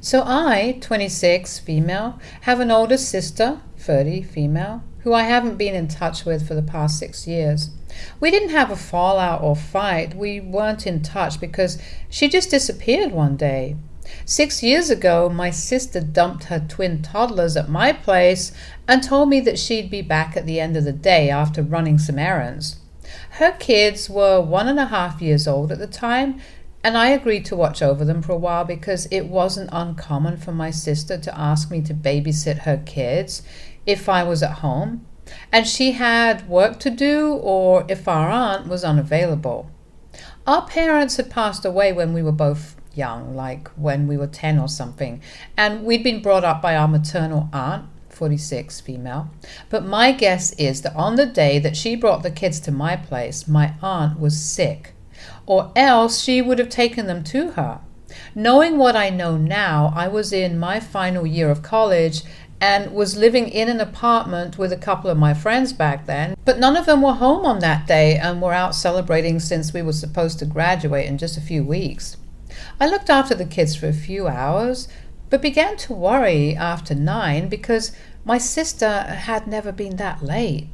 So I, 26, female, have an older sister, 30, female, who I haven't been in touch with for the past 6 years. We didn't have a fallout or fight. We weren't in touch because she just disappeared one day. 6 years ago, my sister dumped her twin toddlers at my place and told me that she'd be back at the end of the day after running some errands. Her kids were 1.5 years old at the time, and I agreed to watch over them for a while because it wasn't uncommon for my sister to ask me to babysit her kids if I was at home, and she had work to do or if our aunt was unavailable. Our parents had passed away when we were both young, like when we were 10 or something, and we'd been brought up by our maternal aunt, 46, female. But my guess is that on the day that she brought the kids to my place, my aunt was sick, or else she would have taken them to her. Knowing what I know now, I was in my final year of college and was living in an apartment with a couple of my friends back then, but none of them were home on that day and were out celebrating since we were supposed to graduate in just a few weeks. I looked after the kids for a few hours, but began to worry after 9 because my sister had never been that late.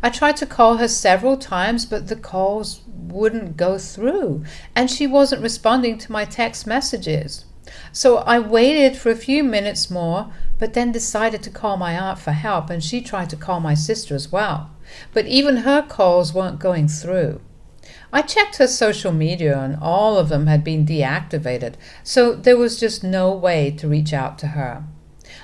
I tried to call her several times, but the calls wouldn't go through, and she wasn't responding to my text messages. So I waited for a few minutes more, but then decided to call my aunt for help, and she tried to call my sister as well. But even her calls weren't going through. I checked her social media, and all of them had been deactivated, so there was just no way to reach out to her.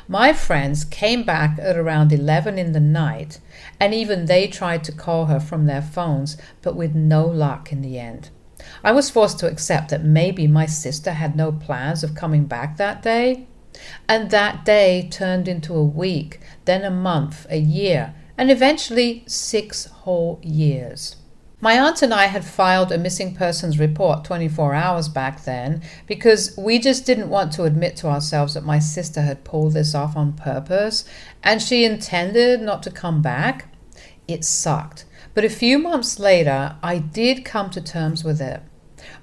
My friends came back at around 11 in the night, and even they tried to call her from their phones, but with no luck in the end. I was forced to accept that maybe my sister had no plans of coming back that day, and that day turned into a week, then a month, a year, and eventually 6 whole years. My aunt and I had filed a missing persons report 24 hours back then because we just didn't want to admit to ourselves that my sister had pulled this off on purpose and she intended not to come back. It sucked, but a few months later, I did come to terms with it.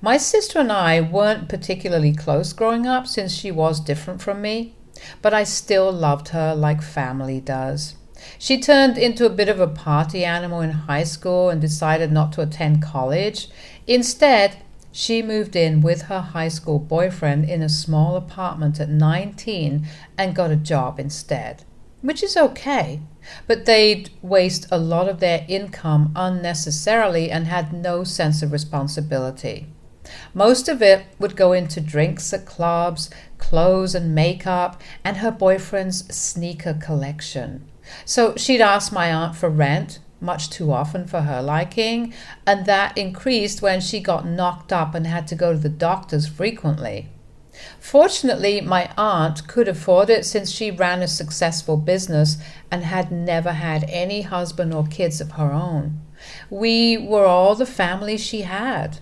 My sister and I weren't particularly close growing up since she was different from me, but I still loved her like family does. She turned into a bit of a party animal in high school and decided not to attend college. Instead, she moved in with her high school boyfriend in a small apartment at 19 and got a job instead, which is okay. But they'd waste a lot of their income unnecessarily and had no sense of responsibility. Most of it would go into drinks at clubs, clothes and makeup, and her boyfriend's sneaker collection. So she'd ask my aunt for rent, much too often for her liking, and that increased when she got knocked up and had to go to the doctors frequently. Fortunately, my aunt could afford it since she ran a successful business and had never had any husband or kids of her own. We were all the family she had.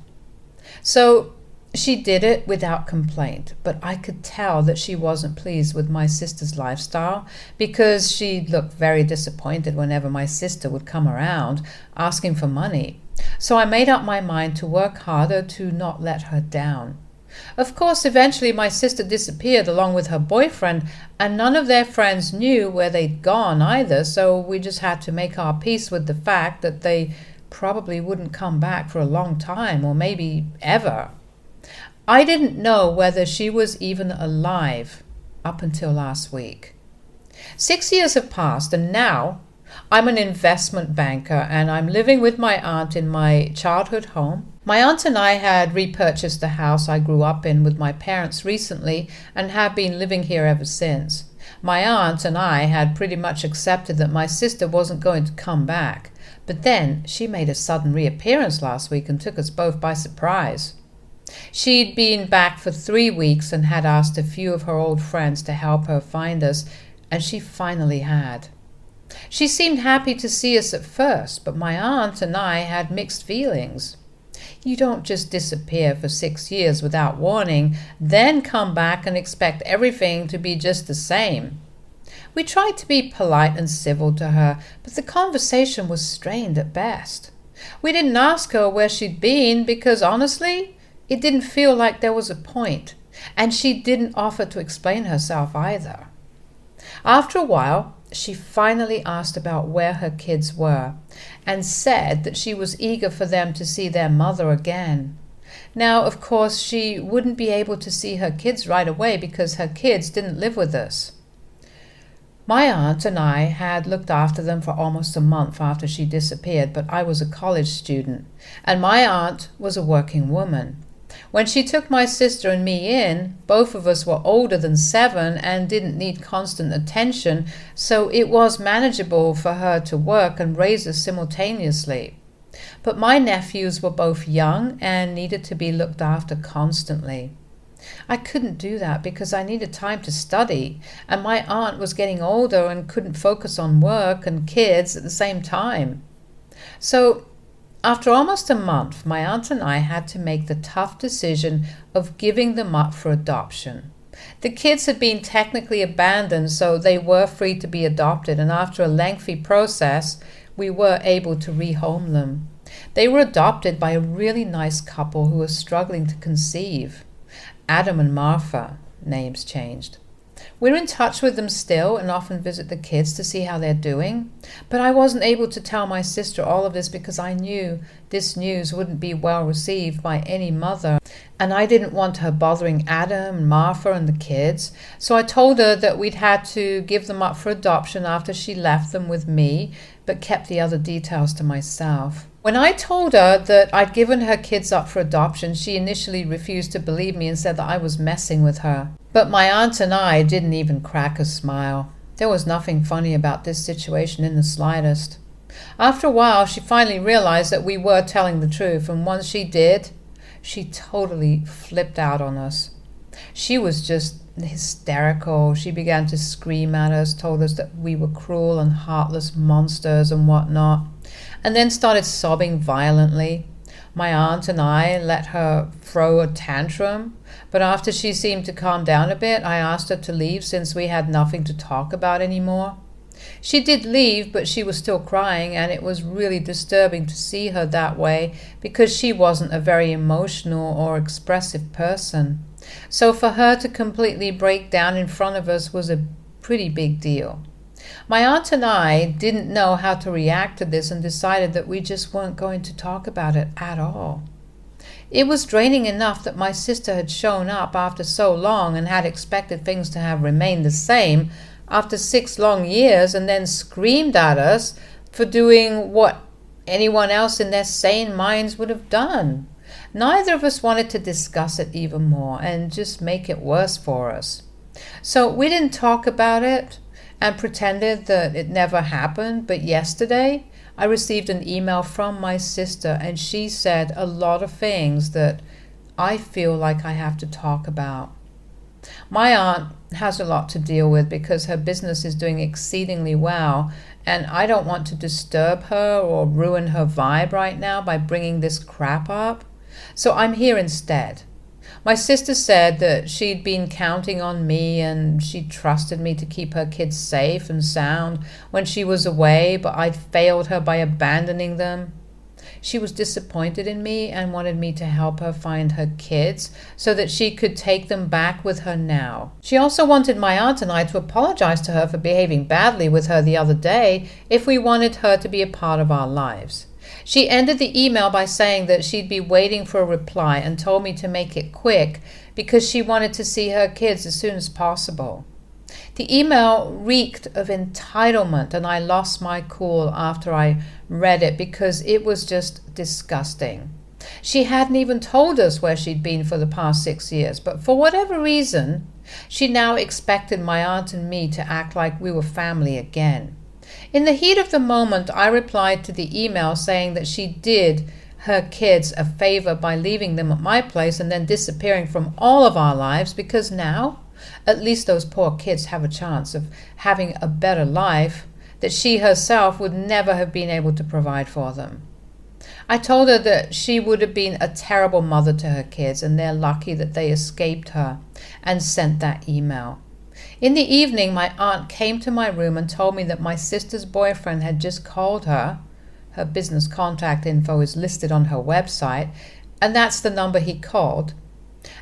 So she did it without complaint, but I could tell that she wasn't pleased with my sister's lifestyle because she looked very disappointed whenever my sister would come around asking for money. So I made up my mind to work harder to not let her down. Of course, eventually my sister disappeared along with her boyfriend, and none of their friends knew where they'd gone either, so we just had to make our peace with the fact that they probably wouldn't come back for a long time, or maybe ever. I didn't know whether she was even alive up until last week. 6 years have passed, and now I'm an investment banker and I'm living with my aunt in my childhood home. My aunt and I had repurchased the house I grew up in with my parents recently and have been living here ever since. My aunt and I had pretty much accepted that my sister wasn't going to come back, but then she made a sudden reappearance last week and took us both by surprise. She'd been back for 3 weeks and had asked a few of her old friends to help her find us, and she finally had. She seemed happy to see us at first, but my aunt and I had mixed feelings. You don't just disappear for 6 years without warning, then come back and expect everything to be just the same. We tried to be polite and civil to her, but the conversation was strained at best. We didn't ask her where she'd been because, honestly, it didn't feel like there was a point. And she didn't offer to explain herself either. After a while, she finally asked about where her kids were and said that she was eager for them to see their mother again. Now, of course, she wouldn't be able to see her kids right away because her kids didn't live with us. My aunt and I had looked after them for almost a month after she disappeared, but I was a college student, and my aunt was a working woman. When she took my sister and me in, both of us were older than 7 and didn't need constant attention, so it was manageable for her to work and raise us simultaneously. But my nephews were both young and needed to be looked after constantly. I couldn't do that because I needed time to study, and my aunt was getting older and couldn't focus on work and kids at the same time. So, after almost a month, my aunt and I had to make the tough decision of giving them up for adoption. The kids had been technically abandoned, so they were free to be adopted, and after a lengthy process, we were able to rehome them. They were adopted by a really nice couple who were struggling to conceive. Adam and Martha, names changed. We're in touch with them still and often visit the kids to see how they're doing. But I wasn't able to tell my sister all of this because I knew this news wouldn't be well received by any mother. And I didn't want her bothering Adam and Martha and the kids. So I told her that we'd had to give them up for adoption after she left them with me, but kept the other details to myself. When I told her that I'd given her kids up for adoption, she initially refused to believe me and said that I was messing with her. But my aunt and I didn't even crack a smile. There was nothing funny about this situation in the slightest. After a while, she finally realized that we were telling the truth, and once she did, she totally flipped out on us. She was just hysterical. She began to scream at us, told us that we were cruel and heartless monsters and whatnot, and then started sobbing violently. My aunt and I let her throw a tantrum, but after she seemed to calm down a bit, I asked her to leave since we had nothing to talk about anymore. She did leave, but she was still crying, and it was really disturbing to see her that way because she wasn't a very emotional or expressive person. So for her to completely break down in front of us was a pretty big deal. My aunt and I didn't know how to react to this and decided that we just weren't going to talk about it at all. It was draining enough that my sister had shown up after so long and had expected things to have remained the same after 6 long years and then screamed at us for doing what anyone else in their sane minds would have done. Neither of us wanted to discuss it even more and just make it worse for us. So we didn't talk about it and pretended that it never happened, but yesterday I received an email from my sister and she said a lot of things that I feel like I have to talk about. My aunt has a lot to deal with because her business is doing exceedingly well, and I don't want to disturb her or ruin her vibe right now by bringing this crap up. So I'm here instead. My sister said that she'd been counting on me and she trusted me to keep her kids safe and sound when she was away, but I'd failed her by abandoning them. She was disappointed in me and wanted me to help her find her kids so that she could take them back with her now. She also wanted my aunt and I to apologize to her for behaving badly with her the other day if we wanted her to be a part of our lives. She ended the email by saying that she'd be waiting for a reply and told me to make it quick because she wanted to see her kids as soon as possible. The email reeked of entitlement, and I lost my cool after I read it because it was just disgusting. She hadn't even told us where she'd been for the past 6 years, but for whatever reason, she now expected my aunt and me to act like we were family again. In the heat of the moment, I replied to the email saying that she did her kids a favor by leaving them at my place and then disappearing from all of our lives because now, at least those poor kids have a chance of having a better life that she herself would never have been able to provide for them. I told her that she would have been a terrible mother to her kids and they're lucky that they escaped her, and sent that email. In the evening, my aunt came to my room and told me that my sister's boyfriend had just called her. Her business contact info is listed on her website, and that's the number he called.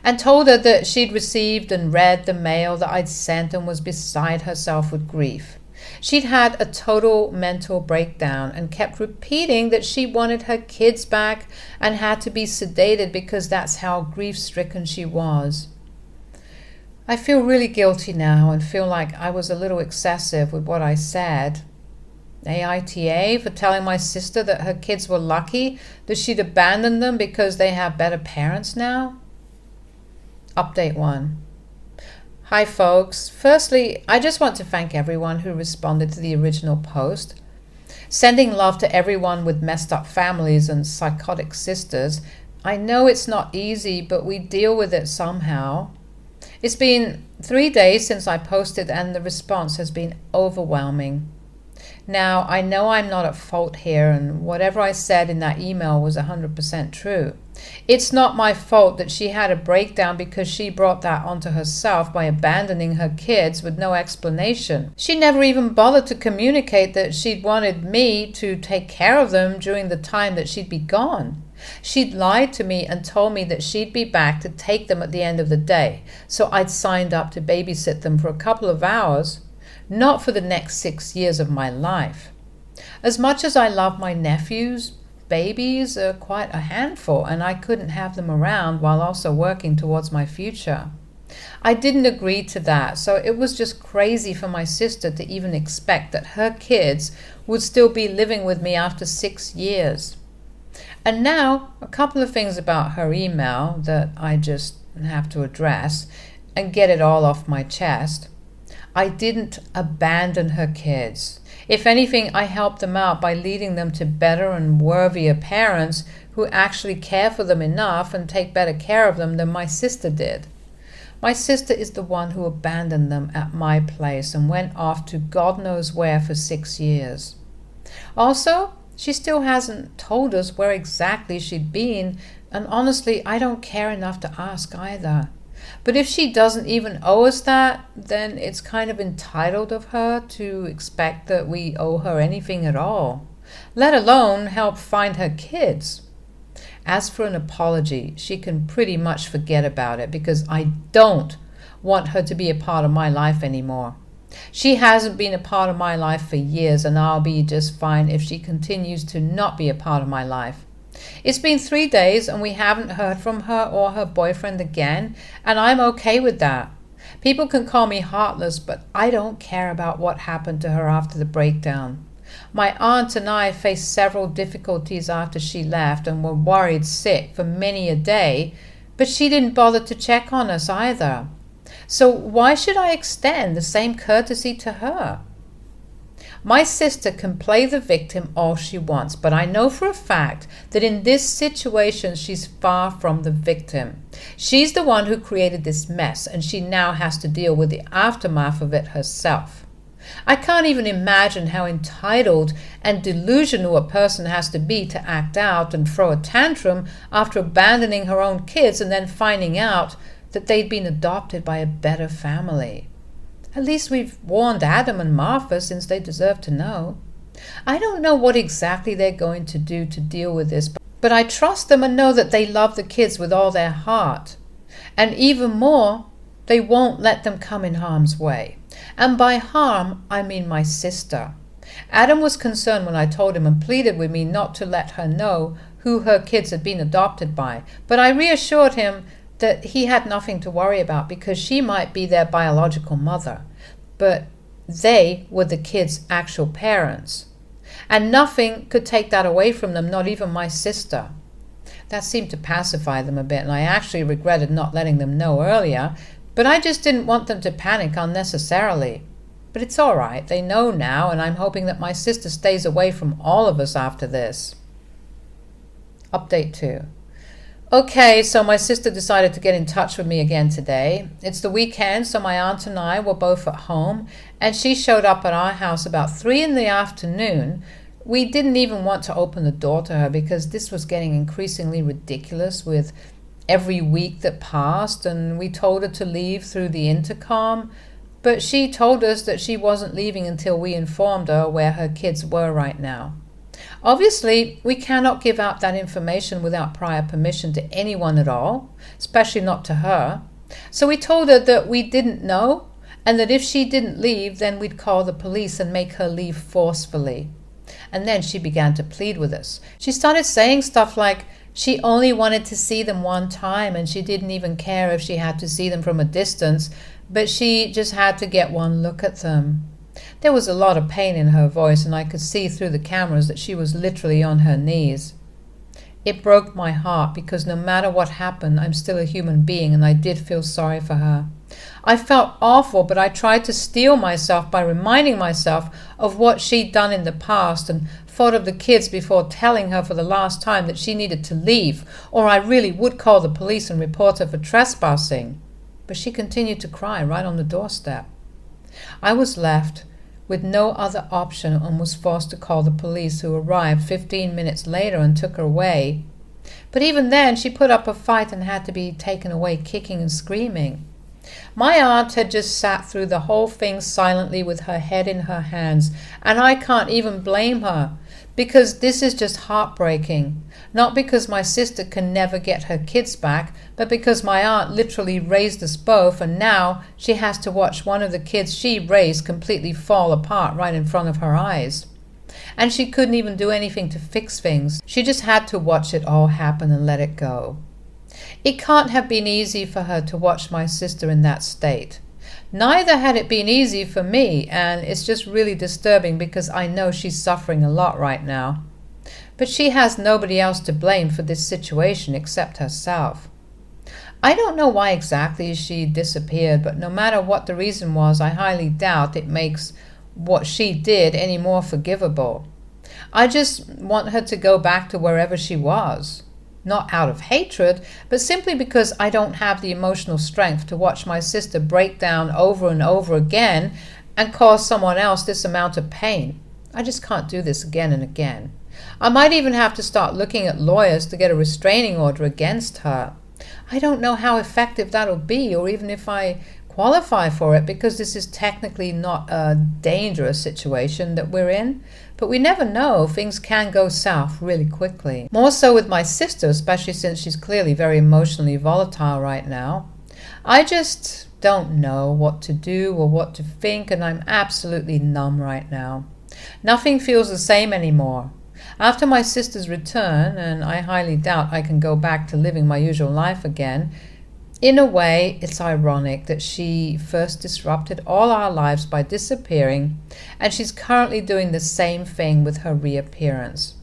and told her that she'd received and read the mail that I'd sent and was beside herself with grief. She'd had a total mental breakdown and kept repeating that she wanted her kids back and had to be sedated because that's how grief-stricken she was. I feel really guilty now and feel like I was a little excessive with what I said. AITA for telling my sister that her kids were lucky that she'd abandoned them because they have better parents now. Update 1. Hi folks. Firstly, I just want to thank everyone who responded to the original post. Sending love to everyone with messed up families and psychotic sisters. I know it's not easy, but we deal with it somehow. It's been 3 days since I posted and the response has been overwhelming. Now, I know I'm not at fault here and whatever I said in that email was 100% true. It's not my fault that she had a breakdown because she brought that onto herself by abandoning her kids with no explanation. She never even bothered to communicate that she'd wanted me to take care of them during the time that she'd be gone. She'd lied to me and told me that she'd be back to take them at the end of the day, so I'd signed up to babysit them for a couple of hours, not for the next 6 years of my life. As much as I love my nephews, babies are quite a handful, and I couldn't have them around while also working towards my future. I didn't agree to that, so it was just crazy for my sister to even expect that her kids would still be living with me after 6 years. And now, a couple of things about her email that I just have to address and get it all off my chest. I didn't abandon her kids. If anything, I helped them out by leading them to better and worthier parents who actually care for them enough and take better care of them than my sister did. My sister is the one who abandoned them at my place and went off to God knows where for 6 years. Also, she still hasn't told us where exactly she'd been, and honestly, I don't care enough to ask either. But if she doesn't even owe us that, then it's kind of entitled of her to expect that we owe her anything at all, let alone help find her kids. As for an apology, she can pretty much forget about it because I don't want her to be a part of my life anymore. She hasn't been a part of my life for years, and I'll be just fine if she continues to not be a part of my life. It's been 3 days and we haven't heard from her or her boyfriend again, and I'm okay with that. People can call me heartless, but I don't care about what happened to her after the breakdown. My aunt and I faced several difficulties after she left and were worried sick for many a day, but she didn't bother to check on us either. So why should I extend the same courtesy to her? My sister can play the victim all she wants, but I know for a fact that in this situation she's far from the victim. She's the one who created this mess, and she now has to deal with the aftermath of it herself. I can't even imagine how entitled and delusional a person has to be to act out and throw a tantrum after abandoning her own kids and then finding out that they'd been adopted by a better family. At least we've warned Adam and Martha since they deserve to know. I don't know what exactly they're going to do to deal with this, but I trust them and know that they love the kids with all their heart. And even more, they won't let them come in harm's way. And by harm, I mean my sister. Adam was concerned when I told him and pleaded with me not to let her know who her kids had been adopted by, but I reassured him that he had nothing to worry about because she might be their biological mother, but they were the kids' actual parents. And nothing could take that away from them, not even my sister. That seemed to pacify them a bit, and I actually regretted not letting them know earlier, but I just didn't want them to panic unnecessarily. But it's all right, they know now, and I'm hoping that my sister stays away from all of us after this. Update 2. Okay, so my sister decided to get in touch with me again today. It's the weekend, so my aunt and I were both at home, and she showed up at our house about 3 in the afternoon. We didn't even want to open the door to her because this was getting increasingly ridiculous with every week that passed, and we told her to leave through the intercom, but she told us that she wasn't leaving until we informed her where her kids were right now. Obviously, we cannot give out that information without prior permission to anyone at all, especially not to her. So we told her that we didn't know, and that if she didn't leave, then we'd call the police and make her leave forcefully. And then she began to plead with us. She started saying stuff like she only wanted to see them one time and she didn't even care if she had to see them from a distance, but she just had to get one look at them. There was a lot of pain in her voice, and I could see through the cameras that she was literally on her knees. It broke my heart because no matter what happened, I'm still a human being, and I did feel sorry for her. I felt awful, but I tried to steel myself by reminding myself of what she'd done in the past and thought of the kids before telling her for the last time that she needed to leave, or I really would call the police and report her for trespassing. But she continued to cry right on the doorstep. I was left with no other option and was forced to call the police, who arrived 15 minutes later and took her away. But even then, she put up a fight and had to be taken away kicking and screaming. My aunt had just sat through the whole thing silently with her head in her hands, and I can't even blame her, because this is just heartbreaking. Not because my sister can never get her kids back, but because my aunt literally raised us both, and now she has to watch one of the kids she raised completely fall apart right in front of her eyes. And she couldn't even do anything to fix things. She just had to watch it all happen and let it go. It can't have been easy for her to watch my sister in that state. Neither had it been easy for me, and it's just really disturbing because I know she's suffering a lot right now. But she has nobody else to blame for this situation except herself. I don't know why exactly she disappeared, but no matter what the reason was, I highly doubt it makes what she did any more forgivable. I just want her to go back to wherever she was. Not out of hatred, but simply because I don't have the emotional strength to watch my sister break down over and over again and cause someone else this amount of pain. I just can't do this again and again. I might even have to start looking at lawyers to get a restraining order against her. I don't know how effective that'll be, or even if I qualify for it, because this is technically not a dangerous situation that we're in. But we never know. Things can go south really quickly. More so with my sister, especially since she's clearly very emotionally volatile right now. I just don't know what to do or what to think, and I'm absolutely numb right now. Nothing feels the same anymore. After my sister's return, and I highly doubt I can go back to living my usual life again, in a way, it's ironic that she first disrupted all our lives by disappearing, and she's currently doing the same thing with her reappearance.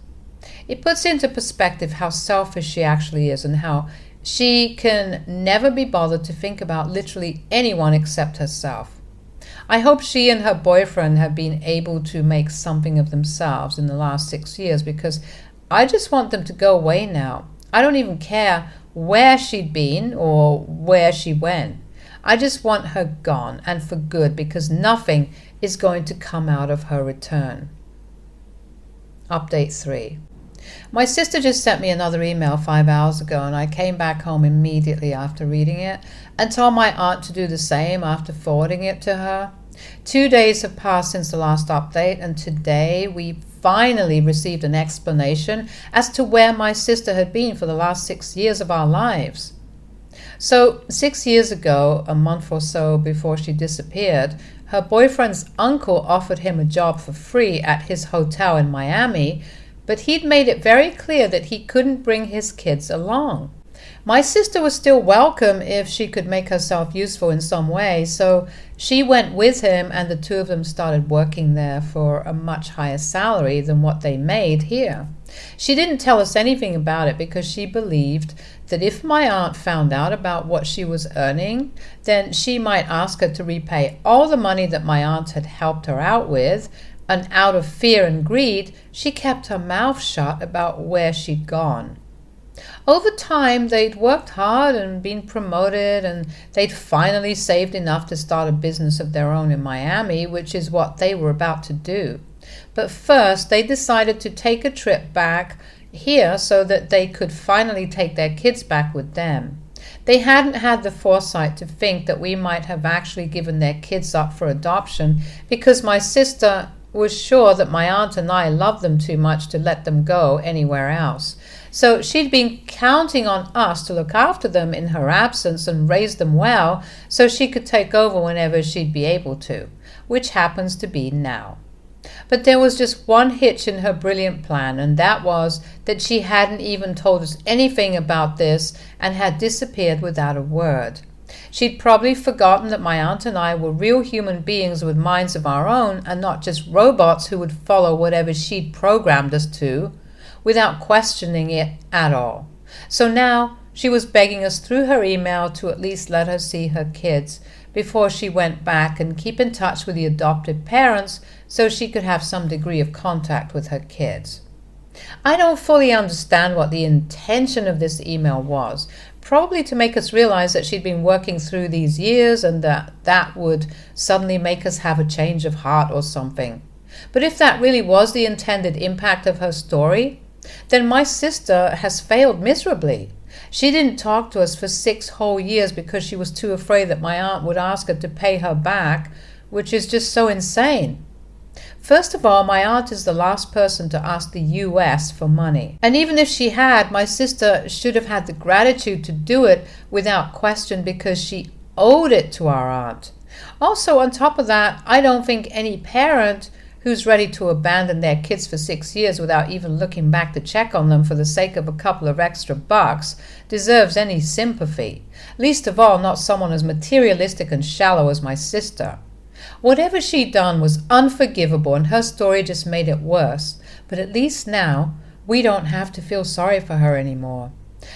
It puts into perspective how selfish she actually is and how she can never be bothered to think about literally anyone except herself. I hope she and her boyfriend have been able to make something of themselves in the last 6 years, because I just want them to go away now. I don't even care where she'd been or where she went. I just want her gone, and for good, because nothing is going to come out of her return. Update 3. My sister just sent me another email 5 hours ago, and I came back home immediately after reading it and told my aunt to do the same after forwarding it to her. 2 days have passed since the last update, and today we finally received an explanation as to where my sister had been for the last 6 years of our lives. So 6 years ago, a month or so before she disappeared, her boyfriend's uncle offered him a job for free at his hotel in Miami, but he'd made it very clear that he couldn't bring his kids along. My sister was still welcome if she could make herself useful in some way, so she went with him, and the two of them started working there for a much higher salary than what they made here. She didn't tell us anything about it because she believed that if my aunt found out about what she was earning, then she might ask her to repay all the money that my aunt had helped her out with, and out of fear and greed, she kept her mouth shut about where she'd gone. Over time, they'd worked hard and been promoted, and they'd finally saved enough to start a business of their own in Miami, which is what they were about to do. But first, they decided to take a trip back here so that they could finally take their kids back with them. They hadn't had the foresight to think that we might have actually given their kids up for adoption, because my sister was sure that my aunt and I loved them too much to let them go anywhere else. So she'd been counting on us to look after them in her absence and raise them well so she could take over whenever she'd be able to, which happens to be now. But there was just one hitch in her brilliant plan, and that was that she hadn't even told us anything about this and had disappeared without a word. She'd probably forgotten that my aunt and I were real human beings with minds of our own and not just robots who would follow whatever she'd programmed us to, without questioning it at all. So now she was begging us through her email to at least let her see her kids before she went back and keep in touch with the adoptive parents so she could have some degree of contact with her kids. I don't fully understand what the intention of this email was, probably to make us realize that she'd been working through these years and that would suddenly make us have a change of heart or something. But if that really was the intended impact of her story, then my sister has failed miserably. She didn't talk to us for 6 whole years because she was too afraid that my aunt would ask her to pay her back, which is just so insane. First of all, my aunt is the last person to ask the US for money. And even if she had, my sister should have had the gratitude to do it without question because she owed it to our aunt. Also, on top of that, I don't think any parent who's ready to abandon their kids for 6 years without even looking back to check on them for the sake of a couple of extra bucks deserves any sympathy. Least of all, not someone as materialistic and shallow as my sister. Whatever she'd done was unforgivable, and her story just made it worse. But at least now, we don't have to feel sorry for her anymore.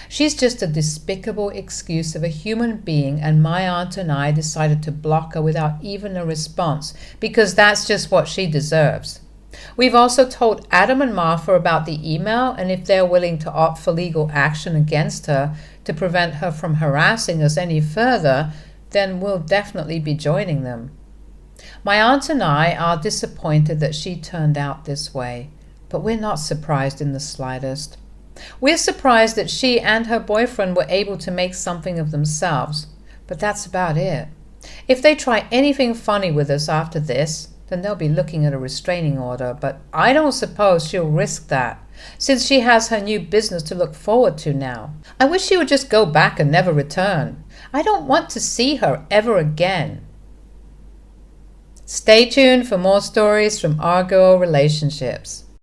She's just a despicable excuse of a human being, and my aunt and I decided to block her without even a response, because that's just what she deserves. We've also told Adam and Martha about the email, and if they're willing to opt for legal action against her to prevent her from harassing us any further, then we'll definitely be joining them. My aunt and I are disappointed that she turned out this way, but we're not surprised in the slightest. We're surprised that she and her boyfriend were able to make something of themselves, but that's about it. If they try anything funny with us after this, then they'll be looking at a restraining order, but I don't suppose she'll risk that, since she has her new business to look forward to now. I wish she would just go back and never return. I don't want to see her ever again. Stay tuned for more stories from our girl relationships.